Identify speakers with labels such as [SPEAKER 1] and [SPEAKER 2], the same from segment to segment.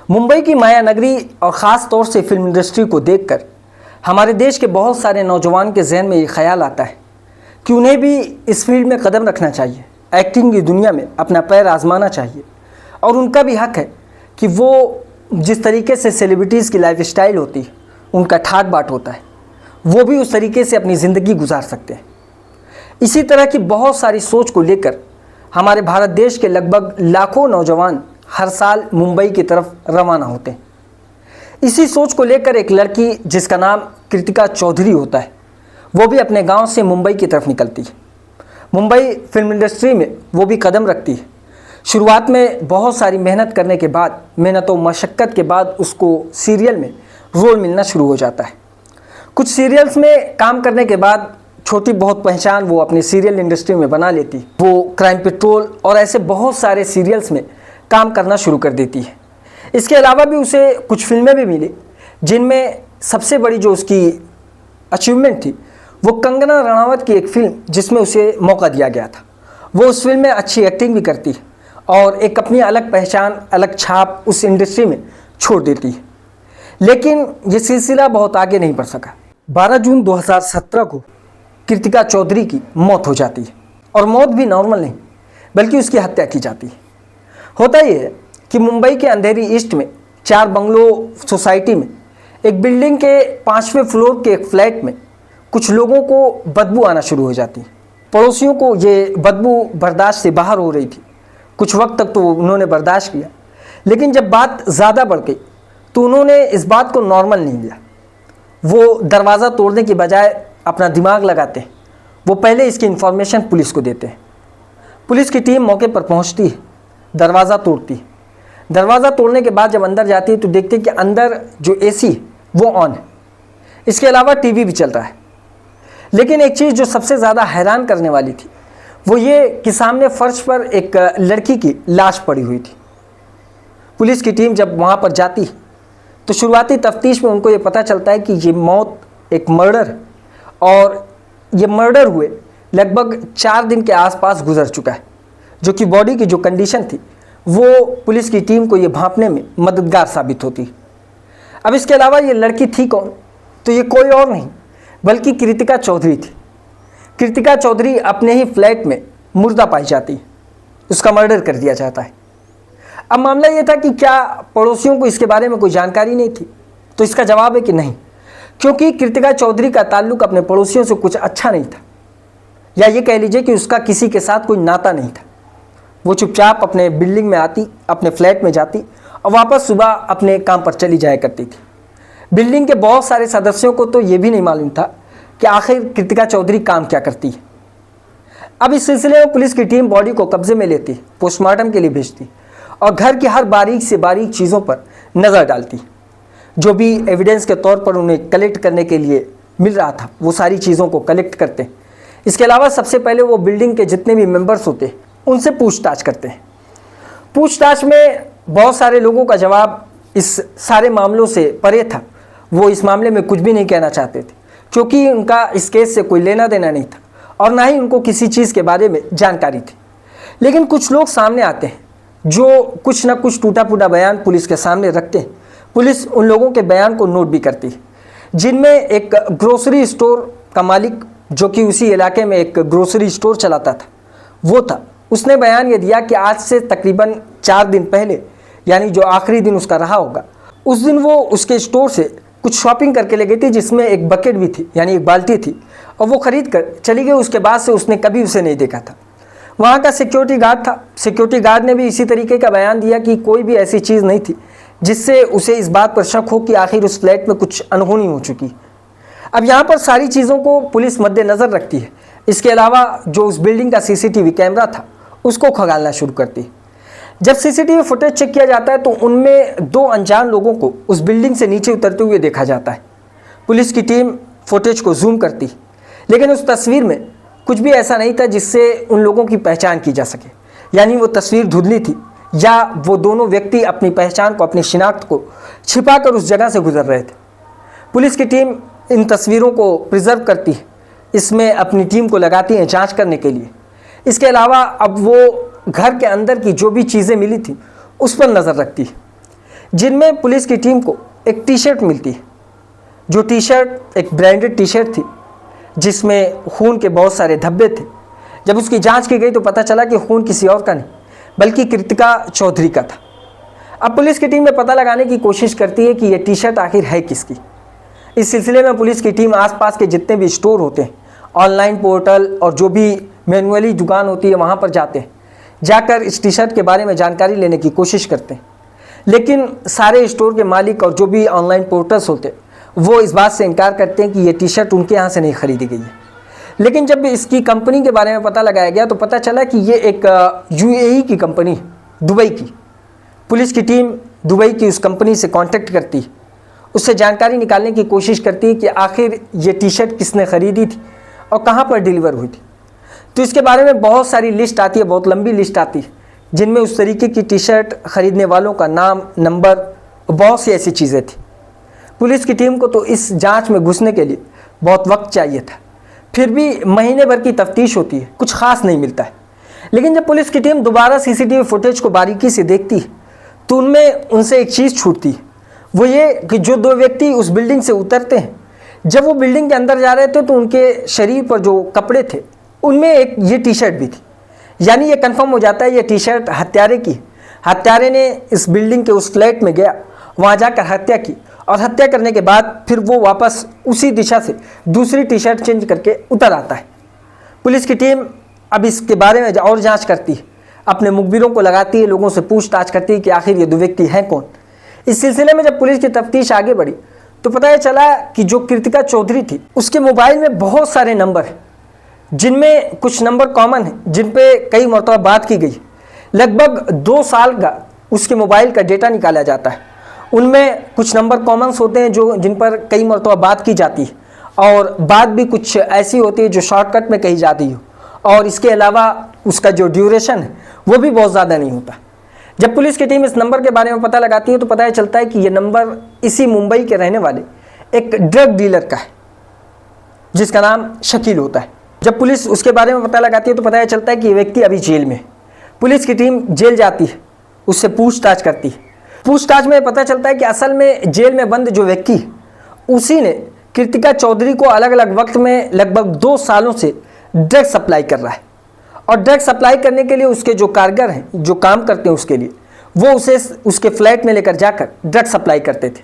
[SPEAKER 1] मुंबई की माया नगरी और ख़ास तौर से फिल्म इंडस्ट्री को देखकर हमारे देश के बहुत सारे नौजवान के जहन में ये ख्याल आता है कि उन्हें भी इस फील्ड में कदम रखना चाहिए, एक्टिंग की दुनिया में अपना पैर आजमाना चाहिए और उनका भी हक है कि वो जिस तरीके से सेलिब्रिटीज़ की लाइफस्टाइल होती है, उनका ठाट बाट होता है, वो भी उस तरीके से अपनी ज़िंदगी गुजार सकते हैं। इसी तरह की बहुत सारी सोच को लेकर हमारे भारत देश के लगभग लाखों नौजवान हर साल मुंबई की तरफ रवाना होते हैं। इसी सोच को लेकर एक लड़की जिसका नाम कृतिका चौधरी होता है, वो भी अपने गांव से मुंबई की तरफ निकलती है। मुंबई फिल्म इंडस्ट्री में वो भी कदम रखती है। शुरुआत में बहुत सारी मेहनत करने के बाद, मेहनत और मशक्क़त के बाद उसको सीरियल में रोल मिलना शुरू हो जाता है। कुछ सीरियल्स में काम करने के बाद छोटी बहुत पहचान वो अपनी सीरियल इंडस्ट्री में बना लेती। वो क्राइम पेट्रोल और ऐसे बहुत सारे सीरियल्स में काम करना शुरू कर देती है। इसके अलावा भी उसे कुछ फिल्में भी मिली, जिनमें सबसे बड़ी जो उसकी अचीवमेंट थी वो कंगना रनावत की एक फिल्म जिसमें उसे मौका दिया गया था। वो उस फिल्म में अच्छी एक्टिंग भी करती है और एक अपनी अलग पहचान, अलग छाप उस इंडस्ट्री में छोड़ देती है। लेकिन ये सिलसिला बहुत आगे नहीं बढ़ सका। 12 जून 2017 को कृतिका चौधरी की मौत हो जाती है और मौत भी नॉर्मल नहीं बल्कि उसकी हत्या की जाती है। होता ये है कि मुंबई के अंधेरी ईस्ट में 4 बंगलो सोसाइटी में एक बिल्डिंग के 5वें फ्लोर के एक फ्लैट में कुछ लोगों को बदबू आना शुरू हो जाती है। पड़ोसियों को ये बदबू बर्दाश्त से बाहर हो रही थी। कुछ वक्त तक तो उन्होंने बर्दाश्त किया, लेकिन जब बात ज़्यादा बढ़ गई तो उन्होंने इस बात को नॉर्मल नहीं लिया। वो दरवाज़ा तोड़ने की बजाय अपना दिमाग लगाते हैं। वो पहले इसकी इन्फॉर्मेशन पुलिस को देते हैं। पुलिस की टीम मौके पर पहुंचती है, दरवाज़ा तोड़ती है। दरवाज़ा तोड़ने के बाद जब अंदर जाती है तो देखते हैं कि अंदर जो एसी वो ऑन है। इसके अलावा टीवी भी चल रहा है। लेकिन एक चीज़ जो सबसे ज़्यादा हैरान करने वाली थी वो ये कि सामने फर्श पर एक लड़की की लाश पड़ी हुई थी। पुलिस की टीम जब वहाँ पर जाती है तो शुरुआती तफ्तीश में उनको ये पता चलता है कि ये मौत एक मर्डर है और ये मर्डर हुए लगभग 4 दिन के आसपास गुजर चुका है, जो कि बॉडी की जो कंडीशन थी वो पुलिस की टीम को ये भांपने में मददगार साबित होती है। अब इसके अलावा ये लड़की थी कौन, तो ये कोई और नहीं बल्कि कृतिका चौधरी थी। कृतिका चौधरी अपने ही फ्लैट में मुर्दा पाई जाती है, उसका मर्डर कर दिया जाता है। अब मामला ये था कि क्या पड़ोसियों को इसके बारे में कोई जानकारी नहीं थी, तो इसका जवाब है कि नहीं, क्योंकि कृतिका चौधरी का ताल्लुक अपने पड़ोसियों से कुछ अच्छा नहीं था, या ये कह लीजिए कि उसका किसी के साथ कोई नाता नहीं था। वो चुपचाप अपने बिल्डिंग में आती, अपने फ्लैट में जाती और वापस सुबह अपने काम पर चली जाया करती थी। बिल्डिंग के बहुत सारे सदस्यों को तो ये भी नहीं मालूम था कि आखिर कृतिका चौधरी काम क्या करती है। अब इस सिलसिले में पुलिस की टीम बॉडी को कब्जे में लेती, पोस्टमार्टम के लिए भेजती और घर की हर बारीक से बारीक चीज़ों पर नज़र डालती। जो भी एविडेंस के तौर पर उन्हें कलेक्ट करने के लिए मिल रहा था वो सारी चीज़ों को कलेक्ट करते। इसके अलावा सबसे पहले वो बिल्डिंग के जितने भी मेंबर्स होते उनसे पूछताछ करते हैं। पूछताछ में बहुत सारे लोगों का जवाब इस सारे मामलों से परे था। वो इस मामले में कुछ भी नहीं कहना चाहते थे, क्योंकि उनका इस केस से कोई लेना देना नहीं था और ना ही उनको किसी चीज़ के बारे में जानकारी थी। लेकिन कुछ लोग सामने आते हैं जो कुछ ना कुछ टूटा फूटा बयान पुलिस के सामने रखते हैं। पुलिस उन लोगों के बयान को नोट भी करती है, जिनमें एक ग्रोसरी स्टोर का मालिक, जो कि उसी इलाके में एक ग्रोसरी स्टोर चलाता था, वो था। उसने बयान ये दिया कि आज से तकरीबन 4 दिन पहले, यानी जो आखिरी दिन उसका रहा होगा, उस दिन वो उसके स्टोर से कुछ शॉपिंग करके ले गई थी, जिसमें एक बकेट भी थी, यानी एक बाल्टी थी, और वो ख़रीद कर चली गई। उसके बाद से उसने कभी उसे नहीं देखा था। वहाँ का सिक्योरिटी गार्ड था, सिक्योरिटी गार्ड ने भी इसी तरीके का बयान दिया कि कोई भी ऐसी चीज़ नहीं थी जिससे उसे इस बात पर शक हो कि आखिर उस फ्लैट में कुछ अनहोनी हो चुकी। अब यहाँ पर सारी चीज़ों को पुलिस मद्देनज़र रखती है। इसके अलावा जो उस बिल्डिंग का सीसीटीवी कैमरा था उसको खंगालना शुरू करती है। जब सीसीटीवी फुटेज चेक किया जाता है तो उनमें 2 अनजान लोगों को उस बिल्डिंग से नीचे उतरते हुए देखा जाता है। पुलिस की टीम फुटेज को जूम करती, लेकिन उस तस्वीर में कुछ भी ऐसा नहीं था जिससे उन लोगों की पहचान की जा सके, यानी वो तस्वीर धुंधली थी या वो दोनों व्यक्ति अपनी पहचान को, अपनी शिनाख्त को छिपाकर उस जगह से गुजर रहे थे। पुलिस की टीम इन तस्वीरों को प्रिजर्व करती है, इसमें अपनी टीम को लगाती है जांच करने के लिए। इसके अलावा अब वो घर के अंदर की जो भी चीज़ें मिली थी उस पर नज़र रखती है। जिनमें पुलिस की टीम को एक टी शर्ट मिलती है, जो टी शर्ट एक ब्रांडेड टी शर्ट थी जिसमें खून के बहुत सारे धब्बे थे। जब उसकी जांच की गई तो पता चला कि खून किसी और का नहीं बल्कि कृतिका चौधरी का था। अब पुलिस की टीम में पता लगाने की कोशिश करती है कि यह टी शर्ट आखिर है किसकी। इस सिलसिले में पुलिस की टीम आसपास के जितने भी स्टोर होते हैं, ऑनलाइन पोर्टल और जो भी मैनुअली दुकान होती है वहाँ पर जाते हैं, जाकर इस टी शर्ट के बारे में जानकारी लेने की कोशिश करते हैं। लेकिन सारे स्टोर के मालिक और जो भी ऑनलाइन पोर्टल्स होते हैं वो इस बात से इनकार करते हैं कि ये टी शर्ट उनके यहाँ से नहीं खरीदी गई है। लेकिन जब इसकी कंपनी के बारे में पता लगाया गया तो पता चला कि ये एक यूएई की कंपनी, दुबई की। पुलिस की टीम दुबई की उस कंपनी से कांटेक्ट करती है, उससे जानकारी निकालने की कोशिश करती है कि आखिर ये टी शर्ट किसने ख़रीदी थी और कहाँ पर डिलीवर हुई थी। तो इसके बारे में बहुत सारी लिस्ट आती है, बहुत लंबी लिस्ट आती है, जिनमें उस तरीके की टी शर्ट ख़रीदने वालों का नाम, नंबर, बहुत सी ऐसी चीज़ें थी। पुलिस की टीम को तो इस जांच में घुसने के लिए बहुत वक्त चाहिए था। फिर भी महीने भर की तफ्तीश होती है, कुछ खास नहीं मिलता है। लेकिन जब पुलिस की टीम दोबारा सीसीटीवी फुटेज को बारीकी से देखती है तो उनमें उनसे एक चीज़ छूटती है। वो ये कि जो दो व्यक्ति उस बिल्डिंग से उतरते हैं, जब वो बिल्डिंग के अंदर जा रहे थे तो उनके शरीर पर जो कपड़े थे उनमें एक ये टी शर्ट भी थी। यानी ये कंफर्म हो जाता है ये टी शर्ट हत्यारे की। हत्यारे ने इस बिल्डिंग के उस फ्लैट में गया, वहाँ जाकर हत्या की और हत्या करने के बाद फिर वो वापस उसी दिशा से दूसरी टी शर्ट चेंज करके उतर आता है। पुलिस की टीम अब इसके बारे में और जांच करती है, अपने मुखबिरों को लगाती है, लोगों से पूछताछ करती है कि आखिर ये दो व्यक्ति हैं कौन। इस सिलसिले में जब पुलिस की तफ्तीश आगे बढ़ी तो पता चला कि जो कृतिका चौधरी थी उसके मोबाइल में बहुत सारे नंबर हैं, जिनमें कुछ नंबर कॉमन हैं, जिन पे कई मरतबा बात की गई। लगभग 2 साल का उसके मोबाइल का डेटा निकाला जाता है। उनमें कुछ नंबर कॉमन्स होते हैं जो जिन पर कई मरतबा बात की जाती है और बात भी कुछ ऐसी होती है जो शॉर्टकट में कही जाती हो, और इसके अलावा उसका जो ड्यूरेशन है वो भी बहुत ज़्यादा नहीं होता। जब पुलिस की टीम इस नंबर के बारे में पता लगाती है तो पता चलता है कि ये नंबर इसी मुंबई के रहने वाले एक ड्रग डीलर का है जिसका नाम शकील होता है। जब पुलिस उसके बारे में पता लगाती है तो पता चलता है कि ये व्यक्ति अभी जेल में है। पुलिस की टीम जेल जाती है, उससे पूछताछ करती है। पूछताछ में पता चलता है कि असल में जेल में बंद जो व्यक्ति है उसी ने कृतिका चौधरी को अलग अलग वक्त में लगभग 2 सालों से ड्रग सप्लाई कर रहा है। और ड्रग सप्लाई करने के लिए उसके जो कारगर हैं, जो काम करते हैं उसके लिए, वो उसे उसके फ्लैट में लेकर जाकर ड्रग सप्लाई करते थे।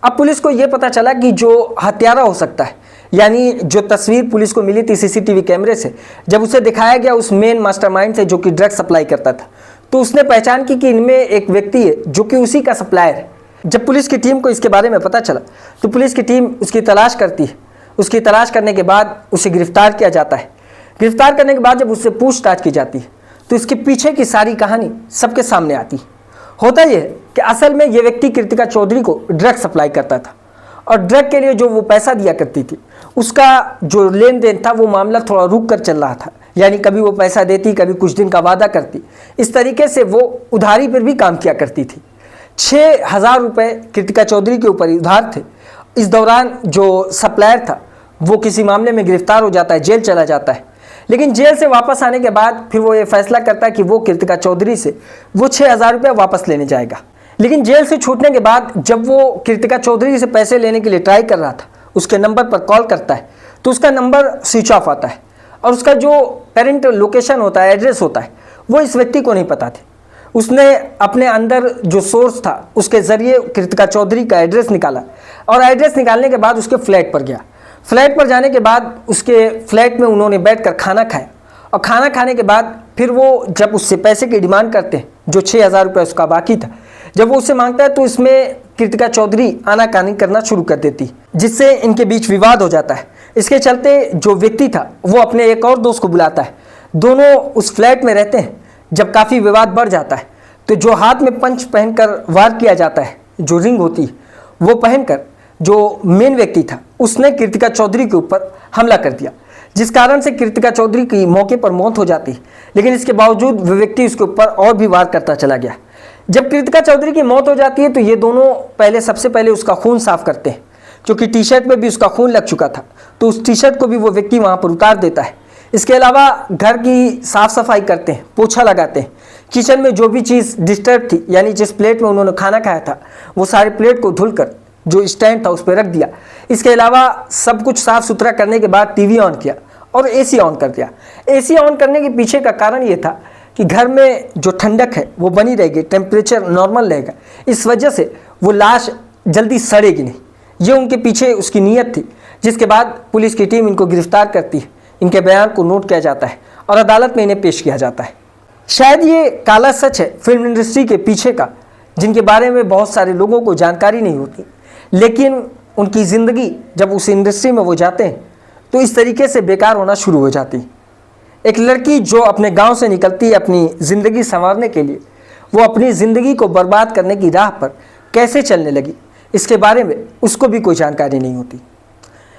[SPEAKER 1] अब पुलिस को ये पता चला कि जो हत्यारा हो सकता है, यानी जो तस्वीर पुलिस को मिली थी सीसीटीवी कैमरे से, जब उसे दिखाया गया उस मेन मास्टरमाइंड से जो कि ड्रग सप्लाई करता था, तो उसने पहचान की कि इनमें एक व्यक्ति है जो कि उसी का सप्लायर है। जब पुलिस की टीम को इसके बारे में पता चला तो पुलिस की टीम उसकी तलाश करती है। उसकी तलाश करने के बाद उसे गिरफ्तार किया जाता है। गिरफ्तार करने के बाद जब उससे पूछताछ की जाती है तो इसके पीछे की सारी कहानी सबके सामने आती है। होता यह है कि असल में ये व्यक्ति कृतिका चौधरी को ड्रग सप्लाई करता था और ड्रग के लिए जो वो पैसा दिया करती थी उसका जो लेन देन था वो मामला थोड़ा रुक कर चल रहा था। यानी कभी वो पैसा देती, कभी कुछ दिन का वादा करती। इस तरीके से वो उधारी पर भी काम किया करती थी। 6,000 रुपये कृतिका चौधरी के ऊपर उधार थे। इस दौरान जो सप्लायर था वो किसी मामले में गिरफ्तार हो जाता है, जेल चला जाता है। लेकिन जेल से वापस आने के बाद फिर वो ये फैसला करता है कि वो कृतिका चौधरी से वो 6,000 रुपये वापस लेने जाएगा। लेकिन जेल से छूटने के बाद जब वो कृतिका चौधरी से पैसे लेने के लिए ट्राई कर रहा था, उसके नंबर पर कॉल करता है तो उसका नंबर स्विच ऑफ आता है और उसका जो करंट लोकेशन होता है, एड्रेस होता है, वो इस व्यक्ति को नहीं पता थी। उसने अपने अंदर जो सोर्स था उसके ज़रिए कृतिका चौधरी का एड्रेस निकाला और एड्रेस निकालने के बाद उसके फ्लैट पर गया। फ्लैट पर जाने के बाद उसके फ्लैट में उन्होंने बैठकर खाना खाया और खाना खाने के बाद फिर वो जब उससे पैसे की डिमांड करते हैं, जो 6,000 रुपये उसका बाकी था, जब वो उससे मांगता है तो इसमें कृतिका चौधरी आनाकानी करना शुरू कर देती, जिससे इनके बीच विवाद हो जाता है। इसके चलते जो व्यक्ति था वो अपने एक और दोस्त को बुलाता है। दोनों उस फ्लैट में रहते हैं। जब काफ़ी विवाद बढ़ जाता है तो जो हाथ में पंच पहनकर वार किया जाता है, जो रिंग होती है, वो पहनकर जो मेन व्यक्ति था उसने कृतिका चौधरी के ऊपर हमला कर दिया, जिस कारण से कृतिका चौधरी की मौके पर मौत हो जाती है। लेकिन इसके बावजूद वो व्यक्ति उसके ऊपर और भी वार करता चला गया। जब कृतिका चौधरी की मौत हो जाती है तो ये दोनों सबसे पहले उसका खून साफ करते हैं, क्योंकि टी शर्ट में भी उसका खून लग चुका था, तो उस टी शर्ट को भी वो व्यक्ति वहाँ पर उतार देता है। इसके अलावा घर की साफ़ सफाई करते हैं, पोछा लगाते हैं, किचन में जो भी चीज़ डिस्टर्ब थी, यानी जिस प्लेट में उन्होंने खाना खाया था वो सारे प्लेट को धुलकर जो स्टैंड था उस पर रख दिया। इसके अलावा सब कुछ साफ़ सुथरा करने के बाद टीवी ऑन किया और एसी ऑन कर दिया। एसी ऑन करने के पीछे का कारण ये था कि घर में जो ठंडक है वो बनी रहेगी, टेम्परेचर नॉर्मल रहेगा, इस वजह से वो लाश जल्दी सड़ेगी नहीं। ये उनके पीछे उसकी नीयत थी, जिसके बाद पुलिस की टीम इनको गिरफ्तार करती है, इनके बयान को नोट किया जाता है और अदालत में इन्हें पेश किया जाता है। शायद ये काला सच है फिल्म इंडस्ट्री के पीछे का, जिनके बारे में बहुत सारे लोगों को जानकारी नहीं होती, लेकिन उनकी ज़िंदगी जब उस इंडस्ट्री में वो जाते हैं तो इस तरीके से बेकार होना शुरू हो जाती है। एक लड़की जो अपने गांव से निकलती है अपनी ज़िंदगी संवारने के लिए, वो अपनी ज़िंदगी को बर्बाद करने की राह पर कैसे चलने लगी, इसके बारे में उसको भी कोई जानकारी नहीं होती।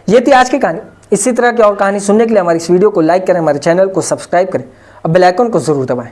[SPEAKER 1] ये थी आज की कहानी। इसी तरह की और कहानी सुनने के लिए हमारी इस वीडियो को लाइक करें, हमारे चैनल को सब्सक्राइब करें और बेल आइकन को ज़रूर दबाएं।